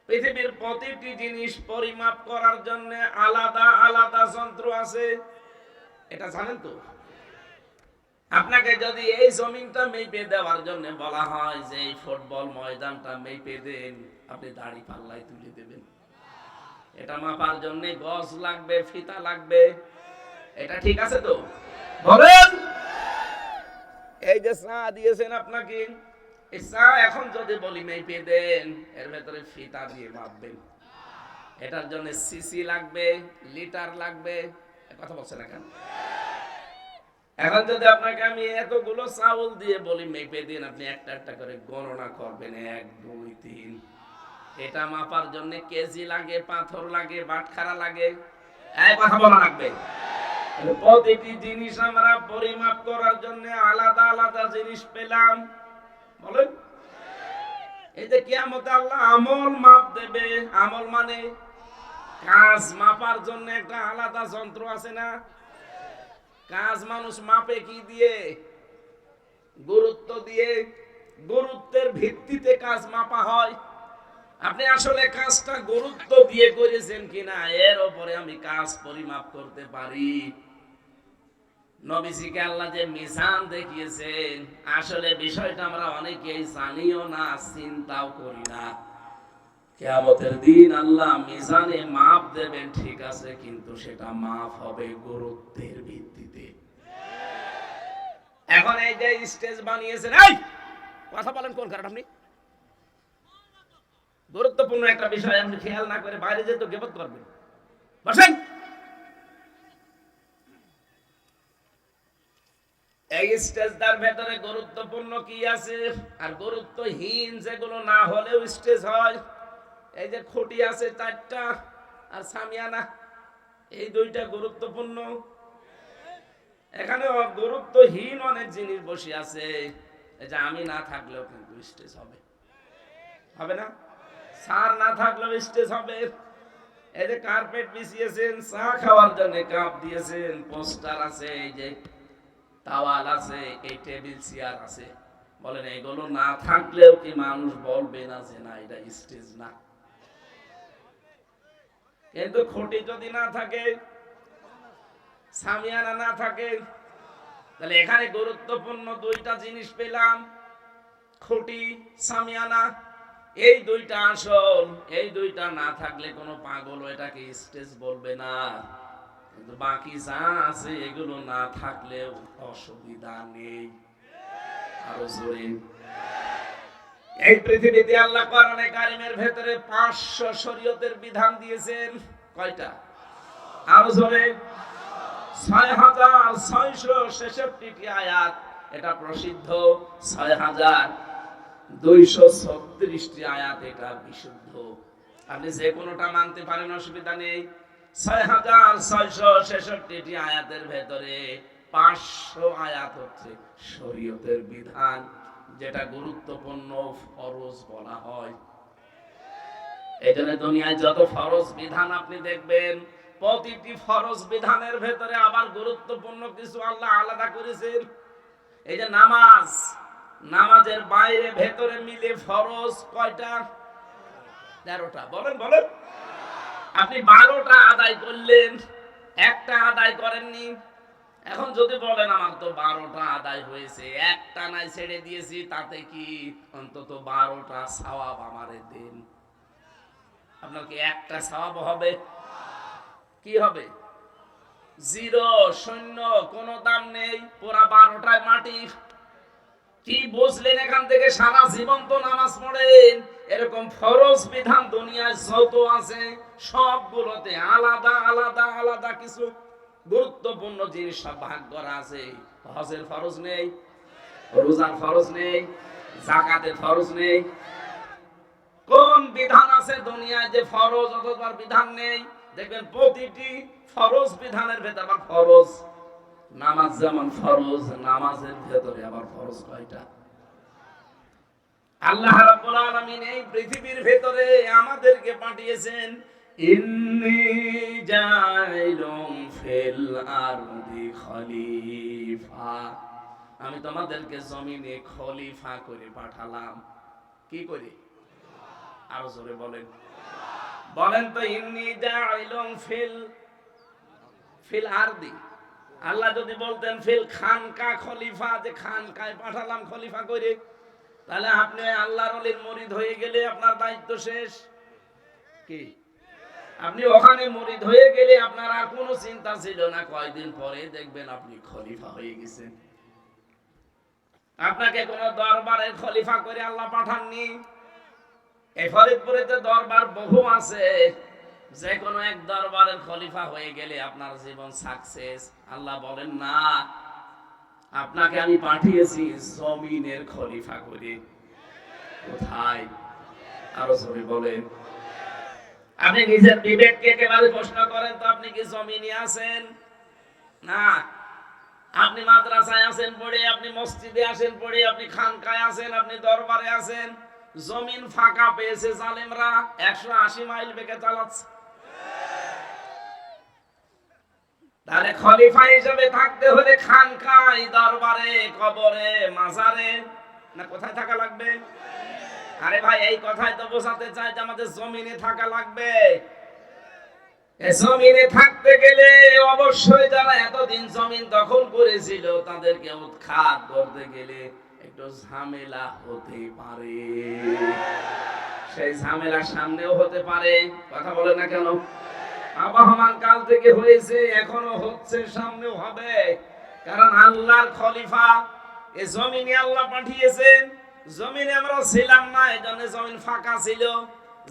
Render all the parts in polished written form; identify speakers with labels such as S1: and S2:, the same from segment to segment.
S1: পৃথিবীর প্রতিটি জিনিস পরিমাপ করার জন্য আলাদা আলাদা যন্ত্র আছে, এটা জানেন তো? আপনাকে যদি এই জমিনটা মেপে দেওয়ার জন্য বলা হয় যে এই ফুটবল ময়দানটা মেপে দেন, আপনি দাড়ি পাল্লায় তুলে দেবেন? এটা মাপার জন্য গজ লাগবে, ফিতা লাগবে, এটা ঠিক আছে তো? বলেন। এই যে চা দিয়েছেন আপনাকে, এই চা এখন যদি বলি মেপে দেন, এর ভেতরে ফিতা দিয়ে মাপবেন। এটার জন্য সিসি লাগবে, লিটার লাগবে, কথা বলছেন না কেন? এখন যদি আপনাকে আমি এতগুলো চাউল দিয়ে বলি মেপে দিন, আপনি একটা একটা করে গণনা করবেন, 1 2 3। এটা মাপার জন্য কেজি লাগে, পাথর লাগে, বাটখারা লাগে, এই কথা বলা লাগবে। প্রতিটি জিনিস আমরা পরিমাপ করার জন্য আলাদা আলাদা জিনিস পেলাম। বলেন। এই যে কিয়ামতে আল্লাহ আমল মাপ দেবে, আমল মানে কাজ মাপার জন্য একটা আলাদা যন্ত্র আছে না? কাজ মানুষ মাপে কি দিয়ে? গুরুত্ব দিয়ে। গুরুত্বের ভিত্তিতে কাজ মাপা হয়। আপনি আসলে কাজটা গুরুত্ব দিয়ে করেছেন কিনা এর উপরে আমি কাজ পরিমাপ করতে পারি। নবীজিকে আল্লাহ যে মিজান দেখিয়েছেন, আসলে বিষয়টা আমরা অনেকেই জানিও না, চিন্তাও করি না। কিয়ামতের দিন আল্লাহ মিজানে মাপ দেবেন, ঠিক আছে, কিন্তু সেটা মাপ হবে গুরুত্বের ভিত্তিতে। এখন এই যে স্টেজ বানিয়েছেন, এই কথা বলেন কোন কারণ? আপনি গুরুত্বপূর্ণ একটা বিষয় আপনি খেয়াল না করে বাইরে যেতে গিবত করবেন। বসেন। এই স্টেজটার ভেতরে গুরুত্বপূর্ণ কি আছে আর গুরুত্বহীন যেগুলো না হলেও স্টেজ হয়। এই যে খুঁটি আছে 4টা আর সামিয়ানা, এই 2টা গুরুত্বপূর্ণ। এখানে গুরুত্বহীন অনেক জিনিস বসে আছে, এই যে আমি না থাকলেও কিন্তু স্টেজ হবে, হবে না? স্যার না থাকলেও স্টেজ হবে। এই যে কার্পেট বিছিয়েছেন, চা খাওয়ার জন্য কাপ দিয়েছেন, পোস্টার আছে, এই যে তাওয়াল আছে, এই টেবিল চেয়ার আছে, বলেন এগুলো না থাকলেও কি মানুষ বলবে না যে না এটা স্টেজ না? কিন্তু খুঁটি যদি না থাকে, সামিয়ানা না থাকে, তাহলে এখানে গুরুত্বপূর্ণ 2টা জিনিস পেলাম, খুঁটি, সামিয়ানা। এই 2টা আসল, এই 2টা না থাকলে কোনো পাগল এটাকে স্টেজ বলবে না। কিন্তু বাকি যা আছে এগুলো না থাকলেও অসুবিধা নেই। আরো জোরে। এই পৃথিবীতে আল্লাহ কোরআনে কারিমের ভেতরে 500 শরীয়তের বিধান দিয়েছেন। কয়টা? আরো জোরে। 6666টি আয়াত, এটা প্রসিদ্ধ। 6236টি আয়াত, এটা বিশুদ্ধ। আপনি যে কোনোটা মানতে পারেন, অসুবিধা নেই। 6666টি আয়াতের ভেতরে 500 আয়াত হচ্ছে শরীয়তের বিধান, যেটা গুরুত্বপূর্ণ ফরজ বলা হয়। এই জন্য দুনিয়ায় যত ফরজ বিধান আপনি দেখবেন, প্রতিটি ফরজ বিধানের ভেতরে আবার গুরুত্বপূর্ণ কিছু আল্লাহ আলাদা করেছেন। এই যে নামাজ, নামাজের বাইরে ভেতরে মিলে ফরজ কয়টা? 13টা। বলেন বলেন। আপনি 12টা আদায় করলেন, একটা আদায় করেননি। এখন যদি বলেন আমার তো 12টা আদায় হয়েছে, একটা নাই ছেড়ে দিয়েছি, তাতে কি? অন্তত 12টা সওয়াব আমারে দেন। আপনার কি একটা সওয়াব হবে? কি হবে? 0, শূন্য, কোনো দাম নেই। পুরা 12টায় মাটি। কি বুঝলেন এখান থেকে? সারা জীবন তো নামাজ পড়েন, এরকম ফরজ বিধান দুনিয়ায় যত আছে সবগুলোতে আলাদা আলাদা আলাদা কিছু গুরুত্বপূর্ণ জিনিস সব ভাগ করা আছে। হজের ফরজ নেই, রোজার ফরজ নেই, যাকাতের ফরজ নেই। কোন বিধান আছে দুনিয়ায় যে ফরজ অথবা বিধান নেই? দেখবেন প্রতিটি ফরজ বিধানের ভেতরে আবার ফরজ। নামাজ যেমন ফরজ, নামাজের ভেতরে আবার ফরজ কয়টা? আল্লাহ রাব্বুল আলামিন এই পৃথিবীর ভেতরে আমাদেরকে পাঠিয়েছেন, ইন্নী জাইলুম ফিল আরদি খলিফা। আমি তোমাদেরকে জমিনে খলিফা করে পাঠালাম। কি করে? আরো জোরে বলেন, বলেন তো ইন্নী জাইলুন ফিল আরদি। আল্লাহ যদি বলতেন ফিল খানকা খলিফা, যে খানকায় পাঠালাম খলিফা করে, তাহলে আপনি আল্লাহর ওলির মুরিদ হয়ে গেলে আপনার দায়িত্ব শেষ। কি আপনি ওখানে মুরিদ হয়ে গেলে আপনার আর কোনো চিন্তা ছিল না, কয়দিন পরে দেখবেন আপনি খলিফা হয়ে গেছেন। আপনাকে কোন দরবারের খলিফা করে আল্লাহ পাঠাননি। এই ফরিদপুরে তো দরবার বহু আছে, যে কোনো এক দরবারের খলিফা হয়ে গেলে আপনার জীবন সাকসেস। আল্লাহ বলেন না, আপনাকে আমি পাঠিয়েছি জমিনের খলিফা করে। কোথায়? আরো জোরে বলেন। আপনি নিজের বিবেককে একেবারে প্রশ্ন করেন তো, আপনি কি জমিনে আছেন? না। আপনি মাদ্রাসায় আছেন পড়ে, আপনি মসজিদে আছেন পড়ে, আপনি খানকায় আছেন, আপনি দরবারে আছেন। জমিন ফাঁকা পেয়েছে জালেমরা, 180 মাইল বেগে চালাচ্ছে। তাহলে খলিফা হিসেবে থাকতে হলে খানকায়, দরবারে, কবরে, মাজারে, না কোথায় থাকা লাগবে? আরে ভাই, এই কথাই তো বোঝাতে চাই যে আমাদের জমিনে থাকা লাগবে। জমিনে থাকতে গেলে অবশ্যই যারা এতদিন জমিন দখল করেছিল তাদেরকে উৎখাত করতে গেলে একটু ঝামেলা হতে পারে। সেই ঝামেলা সামনেও হতে পারে, কথা বলে না কেন? আবহমান কাল থেকে হয়েছে, এখনো হচ্ছে, সামনেও হবে। কারণ আল্লাহর খলিফা এ জমিনে আল্লাহ পাঠিয়েছেন। জমিনে আমরা ছিলাম না, এজন্য জমিন ফাঁকা ছিল,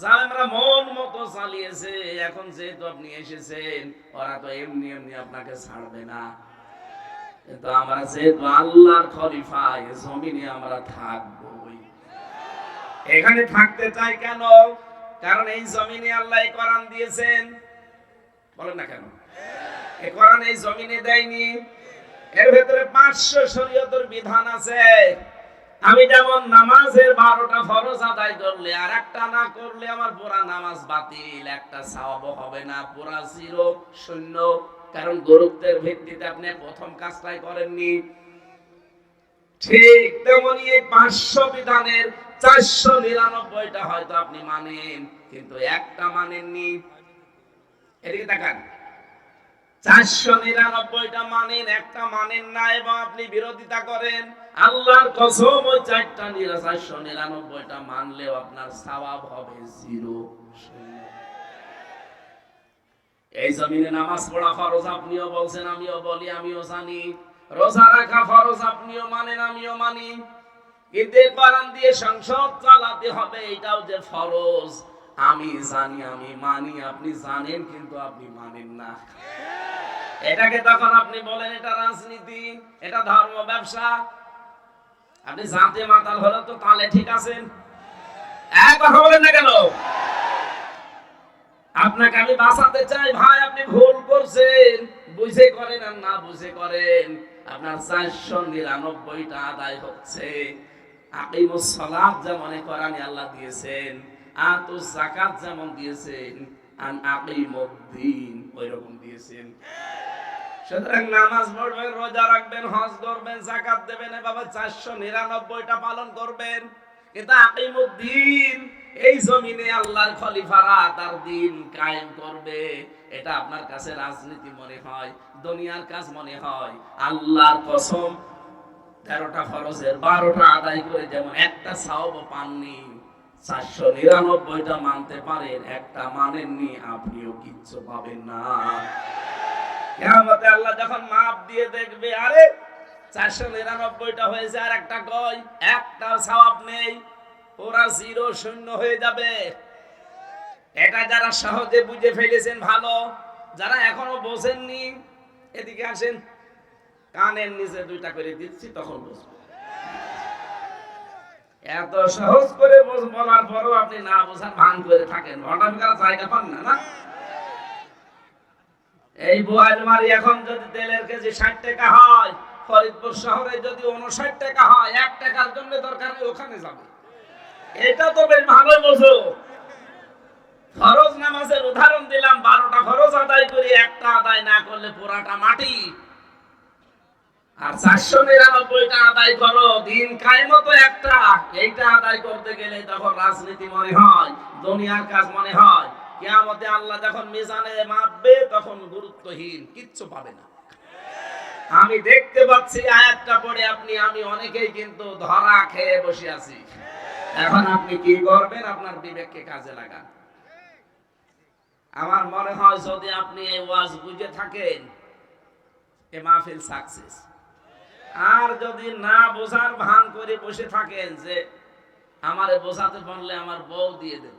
S1: জালেমরা মন মতো চালিয়েছে। এখন যেহেতু আপনি এসেছেন, ওরা তো এমনি এমনি আপনাকে ছাড়বে না। কিন্তু আমরা যেহেতু আল্লাহর খলিফা, এই জমিনে আমরা থাকবই। এখানে থাকতে চাই কেন? কারণ এই জমিনে আল্লাহ কোরআন দিয়েছেন। বলেন না কেন? এই কোরআন এই জমিনে দেয়নি। এর ভেতরে 500 শরীয়তের বিধান আছে। আমি যেমন নামাজের 12টা ফরজ আদায় করলে আর একটা না করলে আমার পুরা নামাজ বাতিল, একটা সওয়াব হবে না, পুরা জিরো, শূন্য। কারণ গুরুত্বের ভিত্তিতে আপনি প্রথম কাজটাই করেননি। ঠিক তেমনি এই 500 বিধানের 499টা হয়তো আপনি মানেন, কিন্তু একটা মানেননি। এদিকে তাকান, 499টা মানেন, একটা মানেন না, এবং আপনি বিরোধিতা করেন। আল্লাহর কসম, ওই 499টা মানলেও আপনার সওয়াব হবে জিরো। এই জমিনে নামাজ পড়া ফরজ, আপনিও বলছেন, আমিও বলি, আমিও জানি। রোজা রাখা ফরজ, আপনিও মানেন, আমিও মানি। কিন্তু কোরআন দিয়ে সংসদ চালাতে হবে, এটাও যে ফরজ আমি জানি, আমি মানি, আপনি জানেন, কিন্তু আপনি মানেন না। এটাকে তখন আপনি বলেন এটা রাজনীতি, এটা ধর্ম ব্যবসা। আপনি জানতে মাতাল হলে তো তাহলে ঠিক আছেন, এক কথা বলেন না কেন? আপনাকে আমি বাঁচাতে চাই ভাই, আপনি ভুল করছেন, বুঝে করেন আর না বুঝে করেন, আপনার 499টা আদায় হচ্ছে। আকিমুস সালাত যেমন কোরআনে আল্লাহ দিয়েছেন, আতুজ যাকাত যেমন দিয়েছেন, আন আকিমুদ্দিন ওইরকম দিয়েছেন। সুতরাং নামাজ পড়বেন, রোজা রাখবেন, হজ করবেন, যাকাত দেবেন, বাবা 499টা পালন করবেন। কিন্তু আকিমুদ্দিন, এই জমিনে আল্লাহর খলিফারা তার দিন কায়েম করবে, এটা আপনার কাছে রাজনীতি মনে হয়, দুনিয়ার কাজ মনে হয়। আল্লাহর কসম, 13টা ফরজের 12টা আদায় করে যেমন একটা সওয়াব পাননি, 499টা মানতে পারেন, একটা মানেননি, আপনিও কিচ্ছু পাবেন না। কিয়ামতে আল্লাহ যখন মাপ দিয়ে দেখবে, আরে 499টা হয়েছে আর একটা কই, একটা সওয়াব নেই, পুরা জিরো, শূন্য হয়ে যাবে। এটা যারা সহজে বুঝে ফেলেছেন ভালো, যারা এখনো বোঝেননি এদিকে আসেন, কানের নিচে 2টা করে দিচ্ছি, তখন বুঝবেন। এত সহজ করে বলার পরও আপনি না বোঝার ভান করে থাকেন, ঘন্টার জায়গা পান না। না, এই বোয়ালমারি এখন যদি তেলের কেজি 60 টাকা হয়, ফরিদপুর শহরে যদি 59 টাকা হয়, 1 টাকার জন্য দরকার ওখানে যাবে। এটা তো বেশ ভালোই বোঝো। ফরজ নামাজের উদাহরণ দিলাম, 12টা ফরজ আদায় করি, একটা আদায় না করলে পুরাটা মাটি। আর 499টা আদায় করো, দিন কায়েমত একটা, এইটা আদায় করতে গেলে তখন রাজনীতি মনে হয়, দুনিয়ার কাজ মনে হয়। কিয়ামতে আল্লাহ যখন মিজানে মাপবে তখন গুরুত্বহীন, কিচ্ছু পাবে না। আমি দেখতে পাচ্ছি আয়াতটা পড়ে আমি অনেকেই কিন্তু ধরা খেয়ে বসে আছি। এখন আপনি কি করবেন? আপনার বিবেককে কাজে লাগান। আমার মনে হয় যদি আপনি এই ওয়াজ বুঝে থাকেন, এ মাহফিল সাকসেস। আর যদি না বোঝার ভান করে বসে থাকেন যে আমারে বোঝাতে পারলে আমার বউ দিয়ে দেব,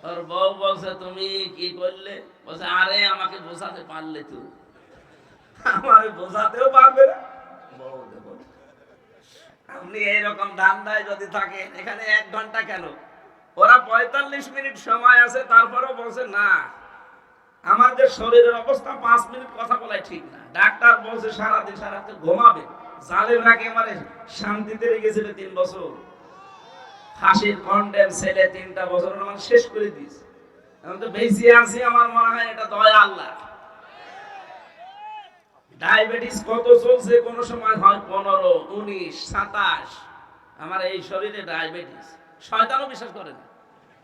S1: ওর বউ বলছে তুমি কি করলে, বলছে আরে আমাকে বোঝাতে পারলে তো আমারে বোঝাতেও পারবে না, বউ দেব। আপনি এইরকম ধান্দায় যদি থাকেন, এখানে 1 ঘন্টা কেন, ওরা 45 মিনিট সময় আছে, তারপরেও বলছে না আমার যে শরীরের অবস্থা 5 মিনিট কথা বলাই ঠিক না। ডাক্তার বলছে সারাদিন সারাতে ঘুমাবে। জালেমরা একেবারে শান্তিতে রেখেছিল 3 বছর, ফাঁসির কন্ডেম ছেলে 3টা বছর আমার শেষ করে দিয়েছে। আমি তো বেঁচে আছি, আমার মনে হয় এটা দয়া আল্লাহ। ডায়াবেটিস কত চলছে, কোন সময় হয় 15, 19, 27। আমার এই শরীরে ডায়াবেটিস, শয়তানও বিশ্বাস করে না,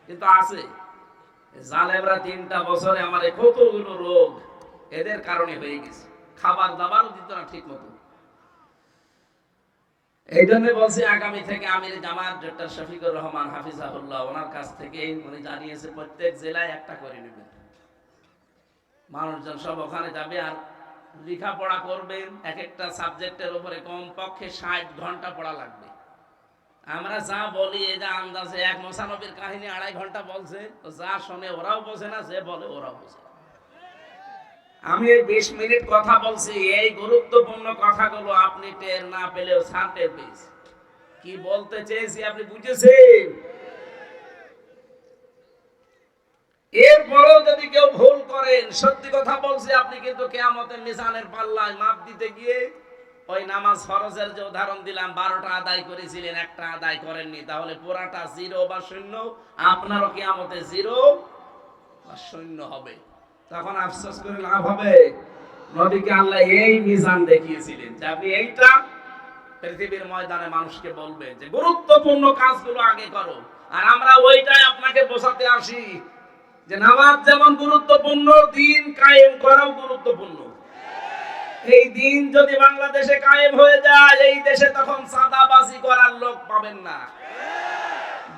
S1: কিন্তু আছে। জালেমরা 3টা বছরে আমার কতগুলো রোগ এদের কারণে হয়ে গেছে, খাবার দাবারও দিত না ঠিক মতো। এই জন্য বলছি আগামী থেকে আমির জামাত ডক্টর শফিকুর রহমান হাফিজাহুল্লাহ, ওনার কাছ থেকে উনি জানিয়েছে প্রত্যেক জেলায় একটা করে নেবেন, মানুষজন সব ওখানে যাবে। আর লেখাপড়া করবেন, এক একটা সাবজেক্টের উপরে কমপক্ষে 60 ঘন্টা পড়া লাগবে। আমরা যা বলি এই যে আন্দাজে 1 মোসানবীর কাহিনী 2.5 ঘন্টা বলছে, যা শোনে ওরাও বোঝে না, যে বলে ওরাও বোঝে না। আমি 20 মিনিট কথা বলছি, এই গুরুত্বপূর্ণ কথাগুলো আপনি টের না পেলেও স্যার টের পেয়েছে। কি বলতে চেয়েছি আপনি বুঝেছেন? এরপরেও যদি কেউ ভুল করেন, সত্যি কথা বলছি, আপনি কিন্তু কিয়ামতের মিজানের পাল্লায় মাপ দিতে গিয়ে ওই নামাজ ফরজের যে উদাহরণ দিলাম, 12টা আদায় করেছিলেন, একটা আদায় করেননি, তাহলে পুরাটা 0 বা 0, আপনারও কিয়ামতে 0 বা 0 হবে। তখন আফসোস করে লাভ হবে? নবীকে আল্লাহ এই মিজান দেখিয়েছিলেন যে আপনি এইটা পৃথিবীর ময়দানে মানুষকে বলবেন যে গুরুত্বপূর্ণ কাজগুলো আগে করো। আর আমরা ওইটাই আপনাকে বোঝাতে আসি যে নামাজ যেমন গুরুত্বপূর্ণ, দিন কায়েম করাও গুরুত্বপূর্ণ। এই দিন যদি বাংলাদেশে কায়েম হয়ে যায়, এই দেশে তখন চাঁদাবাজি করার লোক পাবেন না।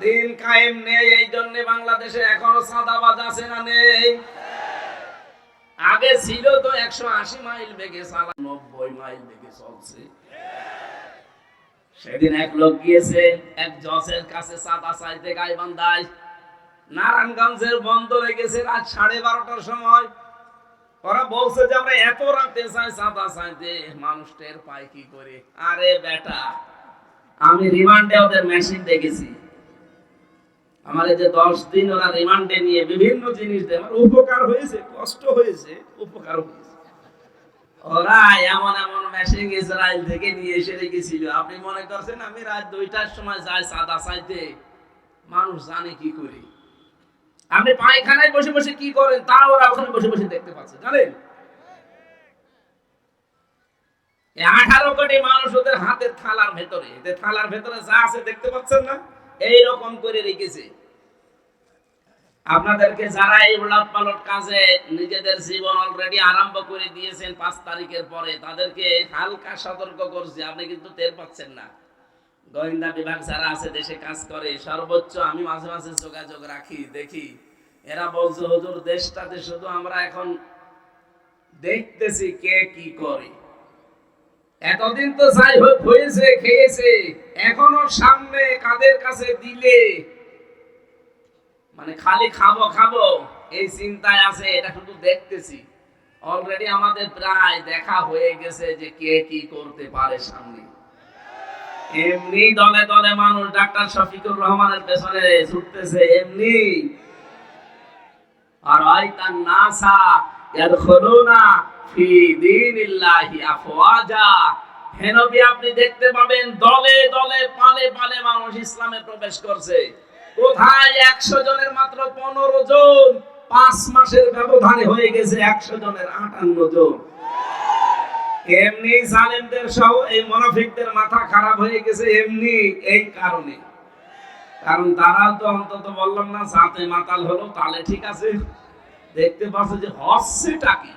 S1: দিন কায়েম নেই, এই জন্য বাংলাদেশে এখনো চাঁদাবাজ আছে না নেই? আগে ছিল তো 180 মাইল বেগে চালা, 90 মাইল বেগে চলছে। সেদিন এক লোক গিয়েছে এক জজের কাছে চাঁদা চাইতে গাইবান্ধায়, নারায়ণগঞ্জের বন্দরে গেছে রাত 12:30টার সময়। ওরা বলছে যে আমরা এত রাতে চাই চাঁদা চাইতে, মানুষ টের পায় কি করে? আরে বেটা, আমি রিমান্ডে ওদের মেশিন দেখেছি। আমার এই যে 10 দিন ওরা রিমান্ডে নিয়ে বিভিন্ন জিনিস দেয়, আমার উপকার হয়েছে, কষ্ট হয়েছে, উপকার হয়েছে। ওরা এমন এমন মেশিন ইসরায়েল থেকে নিয়ে এসে রেখেছিল। আপনি মনে করছেন আমি রাত 2টার সময় যাই চাঁদা চাইতে? মানুষ জানে কি করে? আপনি পায়খানায় বসে বসে কি করেন তা ওরা ওখানে বসে বসে দেখতে পাচ্ছে, জানেন? 18 কোটি মানুষ ওদের হাতের থালার ভেতরে, এদের থালার ভেতরে যা আছে দেখতে পাচ্ছেন না? এই রকম করে রেখেছে। আপনাদেরকে যারা এই উলট পালট কাজে নিজেদের জীবন অলরেডি আরম্ভ করে দিয়েছেন 5 তারিখের পরে, তাদেরকে হালকা সতর্ক করছি, আপনি কিন্তু টের পাচ্ছেন না। গোয়েন্দা বিভাগ যারা আছে দেশে কাজ করে, সর্বোচ্চ আমি মাঝে মাঝে যোগাযোগ রাখি, দেখি এরা বলছে হুজুর দেশটাতে শুধু আমরা এখন দেখতেছি কে কি করে। এতদিন তো যাই হোক হয়েছে, খেয়েছে, এখনো সামনে কাদের কাছে দিলে মানে খালি খাবো খাবো এই চিন্তায় আছে, এটা শুধু দেখতেছি। অলরেডি আমাদের প্রায় দেখা হয়ে গেছে যে কে কি করতে পারে সামনে। এমনি দলে দলে মানুষ ডাক্তার শফিকুর রহমানের পেছনে ছুটতেছে এমনি। আর আইতান নাসা ইয়াদখুলুনা ফি দীনিল্লাহি আফওয়াজা, হে নবী আপনি দেখতে পাবেন দলে দলে পালে পালে মানুষ ইসলামে প্রবেশ করছে। কোথায় 100 জনের মাত্র 15 জন, 5 মাসের ব্যবধানে হয়ে গেছে 100 জনের 58 জন। এমনি জালেমদের সহ এই মুনাফিকদের মাথা খারাপ হয়ে গেছে এমনি এই কারণে, কারণ তারাও তো অন্তত বললাম না জাতে মাতাল হলো তালে ঠিক আছে, দেখতে পাচ্ছে যে হচ্ছেটা কি।